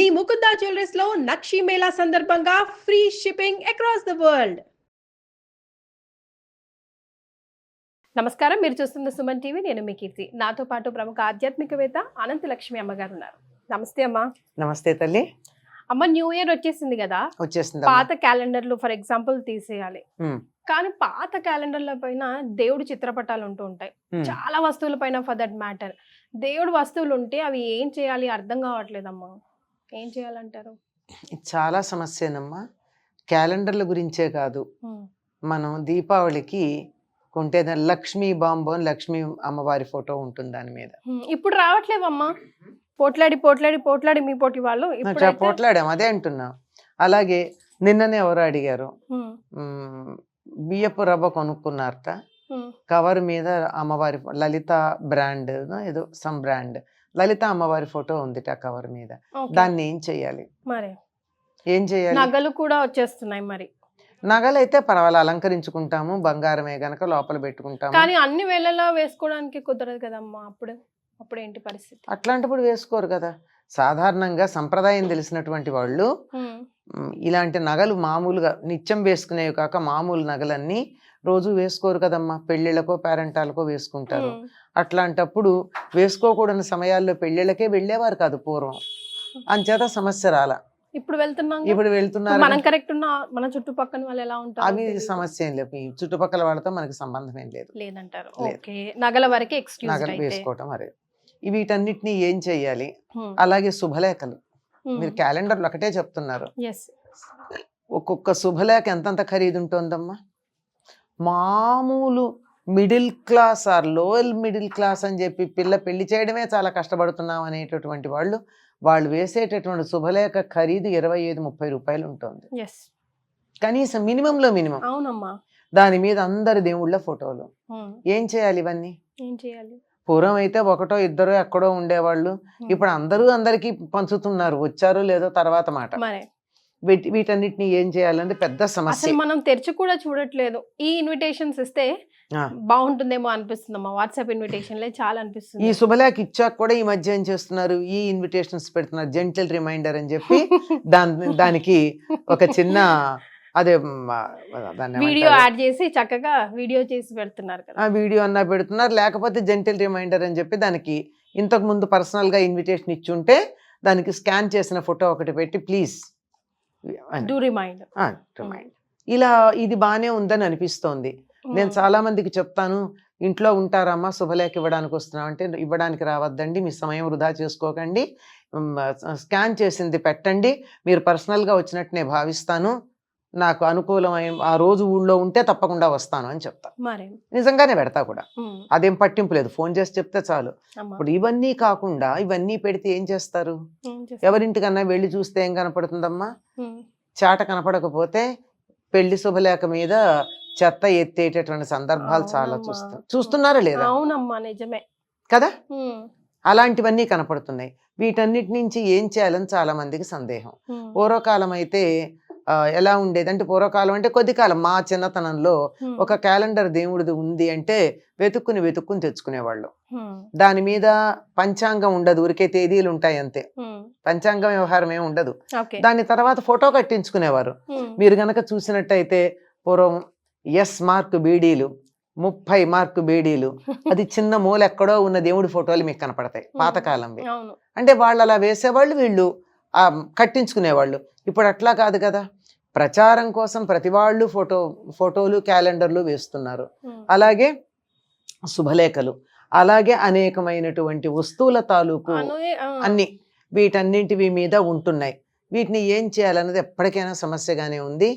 మీ Mukunda jewellers లో నక్షి మేళా సందర్భంగా free shipping across the world. నమస్కారం, మీరు చూస్తున్న సుమన్ టీవీ. నేను మీ కీర్తి. నాతో పాటు ప్రముఖ ఆధ్యాత్మికవేత్త అనంత లక్ష్మి అమ్మగారు ఉన్నారు. నమస్తే అమ్మా. నమస్తే తల్లి. అమ్మ, న్యూ ఇయర్ వచ్చేసింది కదా, వచ్చేసింది. పాత క్యాలెండర్లు ఫర్ ఎగ్జాంపుల్ తీసేయాలి. కానీ పాత క్యాలెండర్ల పైన దేవుడు చిత్రపటాలు ఉంటూ ఉంటాయి, చాలా వస్తువుల పైన ఫర్ దట్ మ్యాటర్. దేవుడు వస్తువులు ఉంటే అవి ఏం చేయాలి అర్థం కావట్లేదమ్మా. ఏం చేయాలంటారు? చాలా సమస్యనమ్మా. క్యాలెండర్ల గురించే కాదు, మనం దీపావళికి కొంటే లక్ష్మీ బాంబు అని లక్ష్మీ అమ్మవారి ఫోటో ఉంటుంది దాని మీద. ఇప్పుడు రావట్లేవమ్మా, పోట్లాడి పోట్లాడి పోట్లాడి మీ పోటీ వాళ్ళు పోట్లాడాం, అదే అంటున్నాం. అలాగే నిన్ననే ఎవరు అడిగారు, బియ్యపు రవ్వ కొనుక్కున్నారట, కవర్ మీద అమ్మవారి లలిత బ్రాండ్ ఏదో సమ్ బ్రాండ్ లలిత అమ్మవారి ఫోటో ఉంది ఆ కవర్ మీద. దాన్ని ఏం చెయ్యాలి? మరి ఏం చెయ్యాలి? నగలు కూడా వచ్చేస్తున్నాయి. మరి నగలైతే పర్వాలేదు, అలంకరించుకుంటాము, బంగారమే గనక లోపల పెట్టుకుంటాము. కానీ అన్ని వేళలా వేసుకోవడానికి కుదరదు కదమ్మా. అప్పుడు ఏంటి పరిస్థితి? అట్లాంటప్పుడు వేసుకోరు కదా. సాధారణంగా సంప్రదాయం తెలిసినటువంటి వాళ్ళు ఇలాంటి నగలు మామూలుగా నిత్యం వేసుకునేవి కాక మామూలు నగలన్నీ రోజు వేసుకోరు కదమ్మా. పెళ్ళిళ్ళకో పేరెంటాలకో వేసుకుంటారు. అట్లాంటప్పుడు వేసుకోకూడని సమయాల్లో పెళ్ళిళ్ళకే వెళ్ళేవారు కాదు పూర్వం. అంచేత సమస్య రాలా. ఇప్పుడు వెళ్తున్నారు. మనం కరెక్ట్ ఉన్నా మన చుట్టుపక్కల వాళ్ళు ఎలా ఉంటారు అవి సమస్య ఏం లేదు. చుట్టుపక్కల వాళ్ళతో మనకి సంబంధం ఏం లేదంటారు. నగల వరకే ఎక్స్క్యూజ్ నగలు వేసుకోవటం. అరే వీటన్నిటిని ఏం చెయ్యాలి? అలాగే శుభలేఖలు. మీరు క్యాలెండర్లు ఒకటే చెప్తున్నారు, ఒక్కొక్క శుభలేఖ ఎంతంత ఖరీదు ఉంటుందమ్మా. మామూలు middle class are lower middle class అని చెప్పి పెళ్లి చేయడమే చాలా కష్టపడుతున్నాం అనేటటువంటి వాళ్ళు వేసేటటువంటి శుభలేఖ ఖరీదు 25-30 రూపాయలు ఉంటుంది కనీసం, మినిమంలో మినిమం. అవునమ్మా. దాని మీద అందరి దేవుళ్ళ ఫోటోలు. ఏం చేయాలి ఇవన్నీ? ఏం చేయాలి? పూర్వం అయితే ఒకటో ఇద్దరు ఎక్కడో ఉండేవాళ్ళు, ఇప్పుడు అందరికీ పంచుతున్నారు. వచ్చారో లేదో తర్వాత మాట. వీటన్నిటిని ఏం చేయాలంటే పెద్ద సమస్య. మనం తెరిచి కూడా చూడట్లేదు. ఈ ఇన్విటేషన్స్ ఇస్తే బాగుంటుందేమో అనిపిస్తుందమ్మా. వాట్సాప్ ఇన్విటేషన్లే చాలా అనిపిస్తుంది. ఈ శుభలేఖ ఇచ్చాక కూడా ఈ మధ్య ఏం చేస్తున్నారు, ఈ ఇన్విటేషన్స్ పెడుతున్నారు, జెంటిల్ రిమైండర్ అని చెప్పి దానికి ఒక చిన్న అదే వీడియో యాడ్ చేసి చక్కగా వీడియో చేసి పెడుతున్నారు కదా. వీడియో అన్నా పెడుతున్నారు, లేకపోతే జెంటిల్ రిమైండర్ అని చెప్పి దానికి ఇంతకు ముందు పర్సనల్ గా ఇన్విటేషన్ ఇచ్చుంటే దానికి స్కాన్ చేసిన ఫోటో ఒకటి పెట్టి ప్లీజ్ రిమైండ్. ఇలా ఇది బానే ఉందని అనిపిస్తోంది. నేను చాలా మందికి చెప్తాను, ఇంట్లో ఉంటారమ్మా, శుభలేఖ ఇవ్వడానికి వస్తున్నాం అంటే ఇవ్వడానికి రావద్దండి, మీ సమయం వృధా చేసుకోకండి, స్కాన్ చేసింది పెట్టండి, మీరు పర్సనల్గా వచ్చినట్టు నేను భావిస్తాను, నాకు అనుకూలమైన ఆ రోజు ఊళ్ళో ఉంటే తప్పకుండా వస్తాను అని చెప్తా. నిజంగానే పెడతా కూడా, అదేం పట్టింపు లేదు, ఫోన్ చేసి చెప్తే చాలు. ఇప్పుడు ఇవన్నీ కాకుండా ఇవన్నీ పెడితే ఏం చేస్తారు? ఎవరింటికన్నా వెళ్ళి చూస్తే ఏం కనపడుతుందమ్మా? చాట కనపడకపోతే పెళ్లి శుభలేఖ మీద చెత్త ఎత్తేటటువంటి సందర్భాలు చాలా చూస్తున్నారా లేదా? అవునమ్మా, నిజమే కదా. అలాంటివన్నీ కనపడుతున్నాయి. వీటన్నిటి నుంచి ఏం చేయాలని చాలా మందికి సందేహం. పూర్వకాలం అయితే ఎలా ఉండేది అంటే, పూర్వకాలం అంటే కొద్ది కాలం మా చిన్నతనంలో ఒక క్యాలెండర్ దేవుడిది ఉంది అంటే వెతుక్కుని తెచ్చుకునేవాళ్ళు. దాని మీద పంచాంగం ఉండదు, ఊరికే తేదీలు ఉంటాయి అంతే, పంచాంగం వ్యవహారం ఏమి ఉండదు. దాని తర్వాత ఫోటో కట్టించుకునేవారు. మీరు గనక చూసినట్టయితే పూర్వం ఎస్ మార్క్ బీడీలు, 30 మార్కు బీడీలు, అది చిన్న మూల ఎక్కడో ఉన్న దేవుడి ఫోటోలు మీకు కనపడతాయి పాతకాలంవి. అంటే వాళ్ళు అలా వేసేవాళ్ళు, వీళ్ళు కట్టించుకునేవాళ్ళు. ఇప్పుడు అట్లా కాదు కదా. ప్రచారం కోసం ప్రతి వాళ్ళు ఫోటోలు క్యాలెండర్లు వేస్తున్నారు. అలాగే శుభలేఖలు, అలాగే అనేకమైనటువంటి వస్తువుల తాలూకు అన్ని వీటన్నింటివి మీద ఉంటున్నాయి. వీటిని ఏం చేయాలన్నది ఎప్పటికైనా సమస్యగానే ఉంది.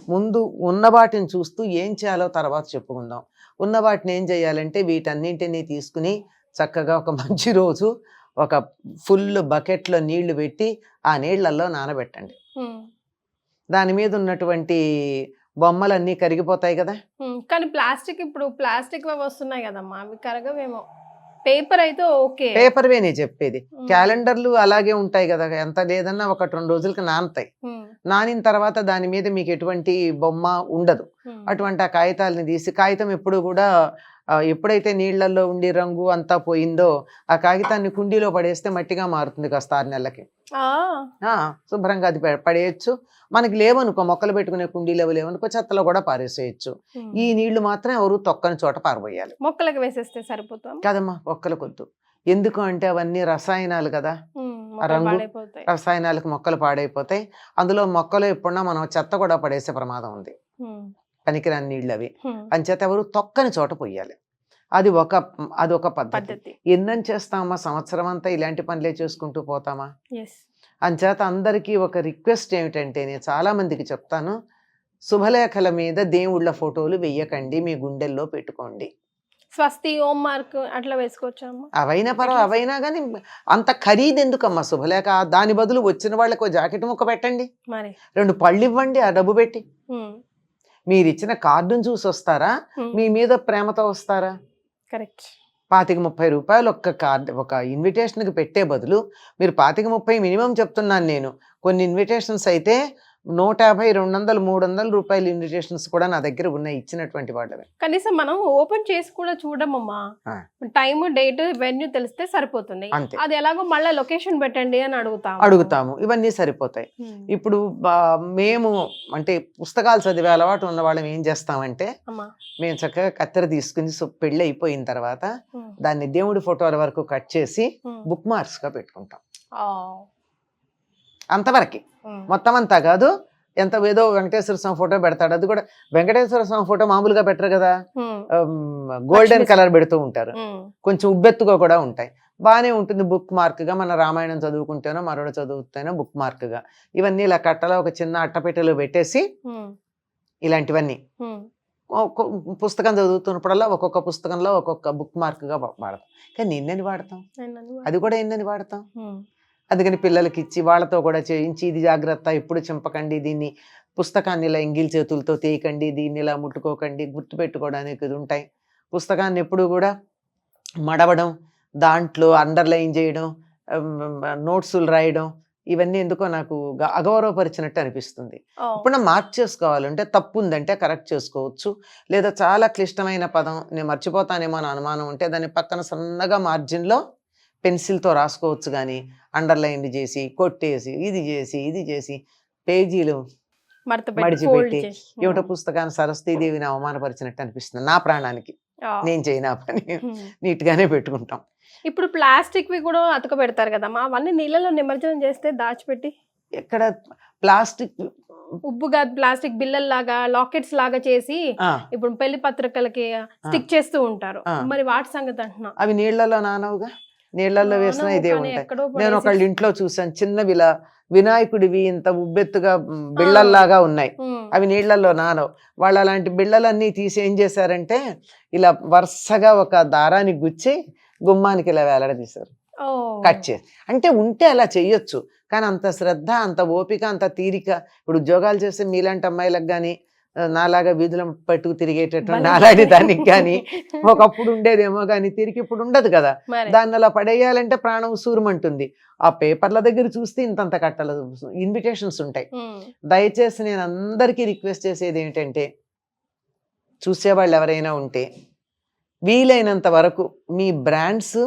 ముందు ఉన్న వాటిని చూస్తూ ఏం చేయాలో తర్వాత చెప్పుకుందాం. ఉన్న వాటిని ఏం చేయాలంటే వీటన్నింటినీ తీసుకుని చక్కగా ఒక మంచి రోజు ఒక ఫుల్ బకెట్లో నీళ్లు పెట్టి ఆ నీళ్లలో నానబెట్టండి. దాని మీద ఉన్నటువంటి బొమ్మలన్నీ కరిగిపోతాయి కదా. కానీ ఇప్పుడు ప్లాస్టిక్ వస్తున్నాయి కదమ్మా, అవి కరగవేమో. పేపర్ అయితే ఓకే, పేపర్వే నేను చెప్పేది. క్యాలెండర్లు అలాగే ఉంటాయి కదా, ఎంత లేదన్నా 1-2 రోజులకి నానతాయి. నానిన తర్వాత దాని మీద మీకు ఎటువంటి బొమ్మ ఉండదు. అటువంటి ఆ కాగితాలని తీసి, కాగితం ఎప్పుడు కూడా ఎప్పుడైతే నీళ్లలో ఉండి రంగు అంతా పోయిందో ఆ కాగితాన్ని కుండీలో పడేస్తే మట్టిగా మారుతుంది కాస్త 6 నెలలకి. శుభ్రంగా అది పడేయచ్చు. మనకి లేవనుకో, మొక్కలు పెట్టుకునే కుండీలు లేవనుకో, చెత్తలో కూడా పారేసేయచ్చు. ఈ నీళ్లు మాత్రం ఎవరు తొక్కని చోట పారబోయాలి. మొక్కలకు వేసేస్తే సరిపోతాం కదమ్మా, మొక్కలకు వద్దు. ఎందుకు అంటే అవన్నీ రసాయనాలు కదా, రంగు రసాయనాలకు మొక్కలు పాడైపోతాయి. అందులో మొక్కలు ఎప్పుడన్నా మనం చెత్త కూడా పడేసే ప్రమాదం ఉంది, పనికిరాని నీళ్ళు అవి. అంచేత ఎవరు తొక్కని చోట పోయాలి. అదొక పద్ధతి. ఎన్నని చేస్తామా, సంవత్సరం అంతా ఇలాంటి పనులే చేసుకుంటూ పోతామా? అంచేత అందరికీ ఒక రిక్వెస్ట్ ఏమిటంటే, నేను చాలా మందికి చెప్తాను, శుభలేఖల మీద దేవుళ్ళ ఫోటోలు వెయ్యకండి, మీ గుండెల్లో పెట్టుకోండి. స్వస్తి, ఓం మార్క్ అట్లా వేసుకోవచ్చమ్మా. అవైనా అవైనా కానీ అంత ఖరీదు ఎందుకమ్మా శుభలేఖ? దాని బదులు వచ్చిన వాళ్ళకి ఒక జాకెట్ ముక్క పెట్టండి, 2 పళ్ళు ఇవ్వండి ఆ డబ్బు పెట్టి. మీరు ఇచ్చిన కార్డును చూసి వస్తారా, మీ మీద ప్రేమతో వస్తారా? కరెక్ట్. 25-30 రూపాయలు ఒక్క కార్డు, ఒక ఇన్విటేషన్కి పెట్టే బదులు మీరు 25-30 మినిమం చెప్తున్నాను నేను. కొన్ని ఇన్విటేషన్స్ అయితే 150, 200, 300 రూపాయల ఇన్విటేషన్స్ కూడా నా దగ్గర ఉన్నాయి, ఇచ్చినటువంటి వాళ్ళవి. కనీసం మనం ఓపెన్ చేసి కూడా చూడమమ్మా, టైం, డేట్, వెన్యూ తెలిస్తే సరిపోతుంది. అది ఎలాగో మళ్ళీ లొకేషన్ పెట్టండి అని అడుగుతాము. ఇవన్నీ సరిపోతాయి. ఇప్పుడు మేము అంటే పుస్తకాలు చదివే అలవాటు ఉన్న వాళ్ళం ఏం చేస్తామంటే, మేము చక్కగా కత్తెర తీసుకుని పెళ్లి అయిపోయిన తర్వాత దాన్ని దేవుడి ఫోటోల వరకు కట్ చేసి బుక్ మార్క్స్ గా పెట్టుకుంటాం. అంతవరకు, మొత్తం అంతా కాదు. ఎంత ఏదో వెంకటేశ్వర స్వామి ఫోటో పెడతాడు, అది కూడా వెంకటేశ్వర స్వామి ఫోటో మామూలుగా పెట్టరు కదా, గోల్డెన్ కలర్ పెడుతూ ఉంటారు, కొంచెం ఉబ్బెత్తుగా కూడా ఉంటాయి. బాగానే ఉంటుంది బుక్ మార్క్ గా. మన రామాయణం చదువుకుంటేనో మరొకటి చదువుతేనో బుక్ మార్క్ గా. ఇవన్నీ ఇలా కట్టలో ఒక చిన్న అట్టపెట్టెలో పెట్టేసి, ఇలాంటివన్నీ పుస్తకం చదువుతున్నప్పుడల్లా ఒక్కొక్క పుస్తకంలో ఒక్కొక్క బుక్ మార్క్ గా వాడతాం. కానీ ఎన్నని వాడతాం, అది కూడా ఎన్నని వాడతాం. అందుకని పిల్లలకి ఇచ్చి వాళ్ళతో కూడా చేయించి, ఇది జాగ్రత్త, ఎప్పుడు చింపకండి, దీన్ని పుస్తకాన్ని ఇలా ఎంగిల్ చేతులతో తీయకండి, దీన్ని ఇలా ముట్టుకోకండి, గుర్తుపెట్టుకోవడానికి ఇది ఉంటాయి. పుస్తకాన్ని ఎప్పుడు కూడా మడవడం, దాంట్లో అండర్లైన్ చేయడం, నోట్సులు రాయడం, ఇవన్నీ ఎందుకో నాకు అగౌరవపరిచినట్టు అనిపిస్తుంది. ఇప్పుడు మార్చేసుకోవాలంటే, తప్పు ఉందంటే కరెక్ట్ చేసుకోవచ్చు. లేదా చాలా క్లిష్టమైన పదం నేను మర్చిపోతానేమో అని అనుమానం ఉంటే దాన్ని పక్కన సన్నగా మార్జిన్లో పెన్సిల్తో రాసుకోవచ్చు. కానీ అండర్లైన్ చేసి, కొట్టేసి, ఇది చేసి పేజీలు మడిచిపెట్టి ఏమిటో పుస్తకాన్ని సరస్వతీదేవిని అవమానపరిచినట్టు అనిపిస్తుంది నా ప్రాణానికి. నేను చేయనా పని నీట్ గానే పెట్టుకుంటాం. ఇప్పుడు ప్లాస్టిక్ వి కూడా అతక పెడతారు కదమ్మా, అవన్నీ నీళ్ళలో నిమజ్జనం చేస్తే దాచిపెట్టి, ఎక్కడ ప్లాస్టిక్ ఉబ్బుగా ప్లాస్టిక్ బిల్లల్లాగా, లాకెట్స్ లాగా చేసి ఇప్పుడు పెళ్లి పత్రికలకి స్టిక్ చేస్తూ ఉంటారు. మరి వాటి సంగతి అంటున్నా, అవి నీళ్లలో నానవుగా, నీళ్లలో వేసినా ఇదే ఉంటాయి. నేను ఒకళ్ళ ఇంట్లో చూసాను, చిన్న వినాయకుడివి ఇంత ఉబ్బెత్తుగా బిళ్ళల్లాగా ఉన్నాయి, అవి నీళ్లలో నానవు. వాళ్ళు అలాంటి బిళ్ళలన్నీ తీసి ఏం చేశారంటే, ఇలా వరుసగా ఒక దారాన్ని గుచ్చి గుమ్మానికి ఇలా వేలాడదీశారు, కట్ చేసి. అంటే ఉంటే అలా చెయ్యొచ్చు, కానీ అంత శ్రద్ధ, అంత ఓపిక, అంత తీరిక. ఇప్పుడు ఉద్యోగాలు చేస్తే మీలాంటి అమ్మాయిలకు కానీ, నాలాగా వీధుల పట్టుకు తిరిగేటటువంటి నాలాంటి దానికి కానీ ఒకప్పుడు ఉండేదేమో, కానీ తిరిగి ఇప్పుడు ఉండదు కదా. దాన్ని అలా పడేయాలంటే ప్రాణం సూరమంటుంది. ఆ పేపర్ల దగ్గర చూస్తే ఇంతంత కట్టలు ఇన్విటేషన్స్ ఉంటాయి. దయచేసి నేను అందరికీ రిక్వెస్ట్ చేసేది ఏంటంటే, చూసేవాళ్ళు ఎవరైనా ఉంటే వీలైనంత వరకు మీ బ్రాండ్స్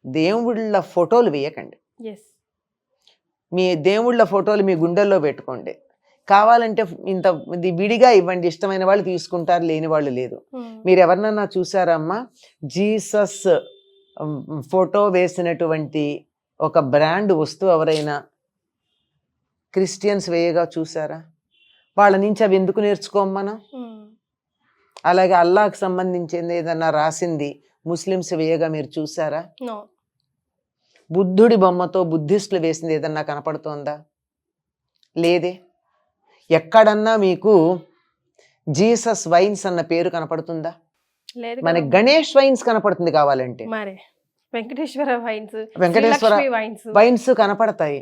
దేవుళ్ళ ఫోటోలు వేయకండి. మీ దేవుళ్ళ ఫోటోలు మీ గుండెల్లో పెట్టుకోండి. కావాలంటే ఇంత విడిగా ఇవ్వండి, ఇష్టమైన వాళ్ళు తీసుకుంటారు, లేని వాళ్ళు లేదు. మీరు ఎవరినన్నా చూసారమ్మా జీసస్ ఫోటో వేసినటువంటి ఒక బ్రాండ్ వస్తువు ఎవరైనా క్రిస్టియన్స్ వేయగా చూసారా? వాళ్ళ నుంచి అవి ఎందుకు నేర్చుకోం మనం? అలాగే అల్లాహ్కి సంబంధించింది ఏదన్నా రాసింది ముస్లిమ్స్ వేయగా మీరు చూసారా? బుద్ధుడి బొమ్మతో బుద్ధిస్టులు వేసింది ఏదన్నా కనపడుతోందా? లేదే. ఎక్కడన్నా మీకు జీసస్ వైన్స్ అన్న పేరు కనపడుతుందా? మనకి గణేష్ వైన్స్ కనపడుతుంది కావాలంటే, వెంకటేశ్వర వైన్స్ కనపడతాయి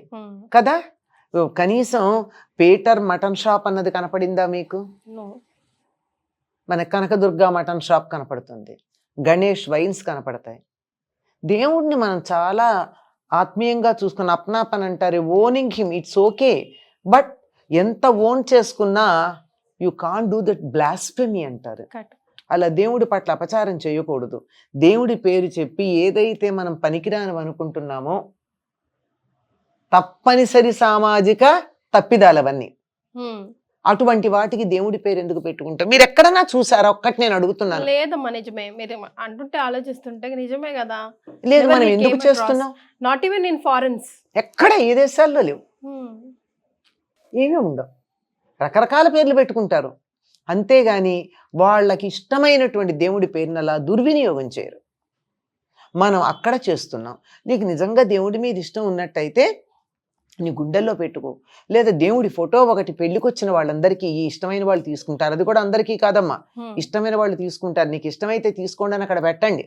కదా. కనీసం పీటర్ మటన్ షాప్ అన్నది కనపడిందా మీకు? మన కనకదుర్గ మటన్ షాప్ కనపడుతుంది, గణేష్ వైన్స్ కనపడతాయి. దేవుడిని మనం చాలా ఆత్మీయంగా చూసుకుని అప్నాపన్ అంటారు, owning him, it's okay. But ఎంత ఓన్ చేసుకున్నా you can't do that blasphemy అంటారు. అలా దేవుడి పట్ల అపచారం చేయకూడదు. దేవుడి పేరు చెప్పి ఏదైతే మనం పనికిరాని అనుకుంటున్నామో తప్పనిసరి సామాజిక తప్పిదాలవన్నీ, అటువంటి వాటికి దేవుడి పేరు ఎందుకు పెట్టుకుంటాం? మీరు ఎక్కడన్నా చూసారా? ఒక్కటి నేను అడుగుతున్నాను. లేదమ్మా, నిజమే. మీరు అంటుంటే ఆలోచిస్తుంటే నిజమే కదా. లేదు, మనం ఎందుకు చేస్తున్నాం? నాట్ ఈవెన్ ఇన్ ఫారెన్స్, ఎక్కడ ఏ దేశాల్లో లేవు, ఏమీ ఉండవు. రకరకాల పేర్లు పెట్టుకుంటారు, అంతేగాని వాళ్ళకి ఇష్టమైనటువంటి దేవుడి పేరుని అలా దుర్వినియోగం చేయరు. మనం అక్కడ చేస్తున్నాం. నీకు నిజంగా దేవుడి మీద ఇష్టం ఉన్నట్టయితే నీ గుండెల్లో పెట్టుకో. లేదా దేవుడి ఫోటో ఒకటి, పెళ్లికి వచ్చిన వాళ్ళందరికీ ఇష్టమైన వాళ్ళు తీసుకుంటారు, అది కూడా అందరికీ కాదమ్మా, ఇష్టమైన వాళ్ళు తీసుకుంటారు. నీకు ఇష్టమైతే తీసుకోండి అని అక్కడ పెట్టండి.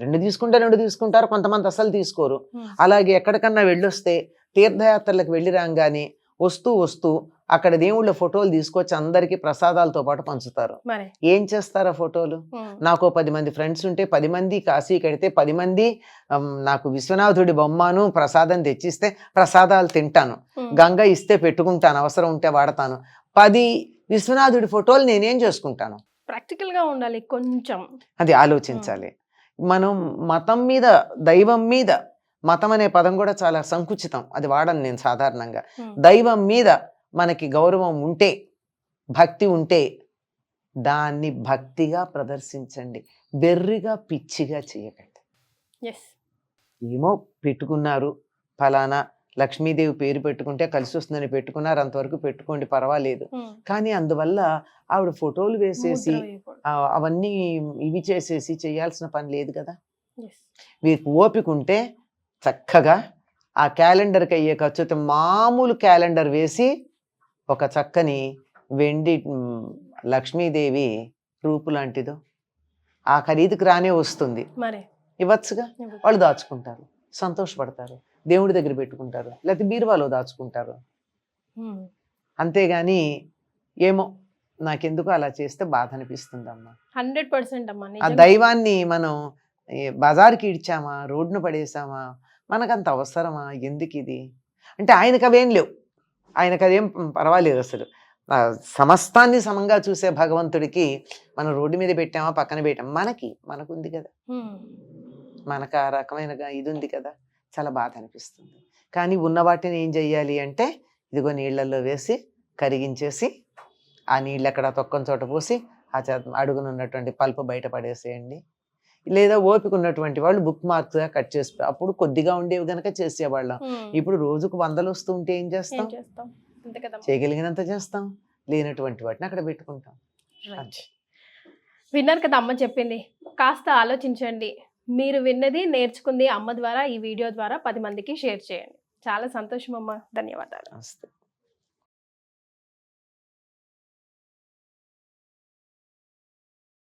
2 తీసుకుంటారు, కొంతమంది అసలు తీసుకోరు. అలాగే ఎక్కడికన్నా వెళ్ళొస్తే తీర్థయాత్రలకు వెళ్ళి రాగానే వస్తూ అక్కడ దేవుళ్ళ ఫోటోలు తీసుకొచ్చి అందరికీ ప్రసాదాలతో పాటు పంచుతారు. ఏం చేస్తారు ఆ ఫోటోలు? నాకు 10 మంది ఫ్రెండ్స్ ఉంటే 10 మంది కాశీ కడితే 10 మంది నాకు విశ్వనాథుడి బొమ్మను ప్రసాదం తెచ్చిస్తే ప్రసాదాలు తింటాను, గంగ ఇస్తే పెట్టుకుంటాను, అవసరం ఉంటే వాడతాను. 10 విశ్వనాథుడి ఫోటోలు నేనేం చేసుకుంటాను? ప్రాక్టికల్ గా ఉండాలి కొంచెం, అది ఆలోచించాలి. మనం మతం మీద, దైవం మీద, మతం అనే పదం కూడా చాలా సంకుచితం, అది వాడను నేను సాధారణంగా. దైవం మీద మనకి గౌరవం ఉంటే, భక్తి ఉంటే దాన్ని భక్తిగా ప్రదర్శించండి, బెర్రిగా పిచ్చిగా చేయకండి. ఏమో పెట్టుకున్నారు, ఫలానా లక్ష్మీదేవి పేరు పెట్టుకుంటే కలిసి వస్తుందని పెట్టుకున్నారు, అంతవరకు పెట్టుకోండి, పర్వాలేదు. కానీ అందువల్ల ఆవిడ ఫోటోలు వేసేసి అవన్నీ ఇవి చేసేసి చేయాల్సిన పని లేదు కదా. మీకు ఓపిక ఉంటే చక్కగా ఆ క్యాలెండర్కి అయ్యే ఖర్చుతో మామూలు క్యాలెండర్ వేసి ఒక చక్కని వెండి లక్ష్మీదేవి రూపు లాంటిదో ఆ ఖరీదుకు రానే వస్తుంది, ఇవ్వచ్చుగా. వాళ్ళు దాచుకుంటారు, సంతోషపడతారు, దేవుడి దగ్గర పెట్టుకుంటారు, లేకపోతే బీరువాలో దాచుకుంటారు. అంతేగాని ఏమో నాకెందుకు అలా చేస్తే బాధ అనిపిస్తుంది అమ్మా. 100% అమ్మా. ఆ దైవాన్ని మనం బజార్కి ఇడ్చామా, రోడ్డును పడేసామా, మనకంత అవసరమా, ఎందుకు ఇది అంటే? ఆయనకు అవేం లేవు, ఆయనకు అదేం పర్వాలేదు అసలు. సమస్తాన్ని సమంగా చూసే భగవంతుడికి మనం రోడ్డు మీద పెట్టామా, పక్కన పెట్టామా, మనకుంది కదా, మనకు ఆ రకమైన ఇది ఉంది కదా. చాలా బాధ అనిపిస్తుంది. కానీ ఉన్న వాటిని ఏం చెయ్యాలి అంటే, ఇదిగో నీళ్ళల్లో వేసి కరిగించేసి ఆ నీళ్ళు ఎక్కడ తొక్కని చోట పోసి ఆ అడుగునున్నటువంటి పల్పు బయట పడేసేయండి. లేదా ఓపిక ఉన్నటువంటి వాళ్ళు బుక్ మార్క్స్గా కట్ చేసి, అప్పుడు కొద్దిగా ఉండేవి కనుక చేసేవాళ్ళం. ఇప్పుడు రోజుకు 100 వస్తూ ఉంటే ఏం చేస్తాం? చేయగలిగినంత చేస్తాం, లేనటువంటి వాటిని అక్కడ పెట్టుకుంటాం. విన్నారు కదా అమ్మ చెప్పింది, కాస్త ఆలోచించండి. మీరు విన్నది, నేర్చుకుంది అమ్మ ద్వారా, ఈ వీడియో ద్వారా 10 మందికి షేర్ చేయండి. చాలా సంతోషం అమ్మ, ధన్యవాదాలు.